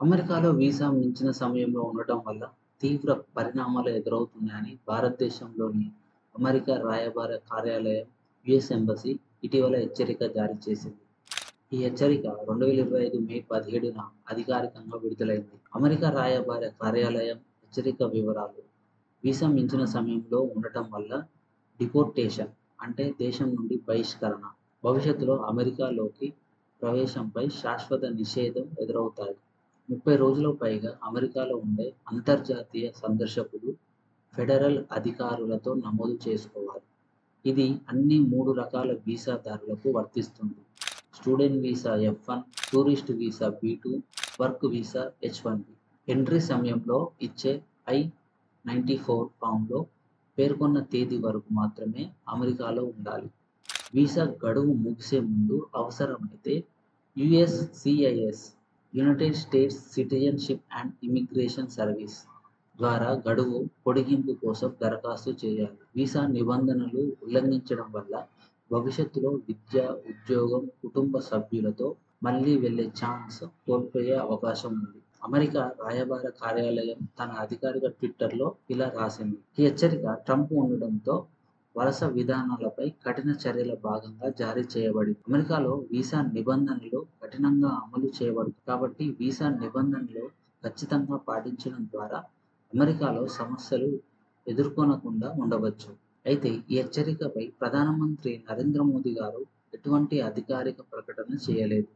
అమెరికాలో వీసా మించిన సమయంలో ఉండటం వల్ల తీవ్ర పరిణామాలు ఎదురవుతున్నాయని భారతదేశంలోని అమెరికా రాయబార కార్యాలయం యుఎస్ ఎంబసీ ఇటీవల హెచ్చరిక జారీ చేసింది. ఈ హెచ్చరిక 2025 మే 17న అధికారికంగా విడుదలైంది. అమెరికా రాయబార కార్యాలయం హెచ్చరిక వివరాలు: వీసా మించిన సమయంలో ఉండటం వల్ల డిపోర్టేషన్ అంటే దేశం నుండి బహిష్కరణ, భవిష్యత్తులో అమెరికాలోకి ప్రవేశంపై శాశ్వత నిషేధం ఎదురవుతాయి. 30 రోజులకు పైగా అమెరికాలో ఉండే అంతర్జాతీయ సందర్శకులు ఫెడరల్ అధికారులతో నమోదు చేసుకోవాలి. ఇది అన్ని 3 రకాల వీసాదారులకు వర్తిస్తుంది: student visa F1, tourist visa B2, work visa H1B. Entry సమయంలో ఇచ్చే I-94 ఫామ్‌లో పేర్కొన్న తేదీ వరకు మాత్రమే అమెరికాలో ఉండాలి. వీసా గడువు ముగిసే ముందు అవసరమైతే USCIS United states citizenship and immigration service ద్వారా గడువు పొడిగింపు కోసం దరఖాస్తు చేయాలి. వీసా నిబంధనలు ఉల్లంఘించడం వల్ల భవిష్యత్తులో విద్య, ఉద్యోగం, కుటుంబ సభ్యులతో మళ్లీ వెళ్లే ఛాన్స్ కోల్పోయే అవకాశం ఉంది. అమెరికా రాయబార కార్యాలయం తన అధికారిక ట్విట్టర్‌లో ఇలా రాసింది: ఈ హెచ్చరిక ట్రంప్ ఉండడంతో వలస విధానాలపై కఠిన చర్యల భాగంగా జారీ చేయబడింది. అమెరికాలో వీసా నిబంధనలు కఠినంగా అమలు చేయబడుతుంది కాబట్టి వీసా నిబంధనలు ఖచ్చితంగా పాటించడం ద్వారా అమెరికాలో సమస్యలు ఎదుర్కొనకుండా ఉండవచ్చు. అయితే ఈ హెచ్చరికపై ప్రధానమంత్రి నరేంద్ర మోదీ గారు ఎటువంటి అధికారిక ప్రకటన చేయలేదు.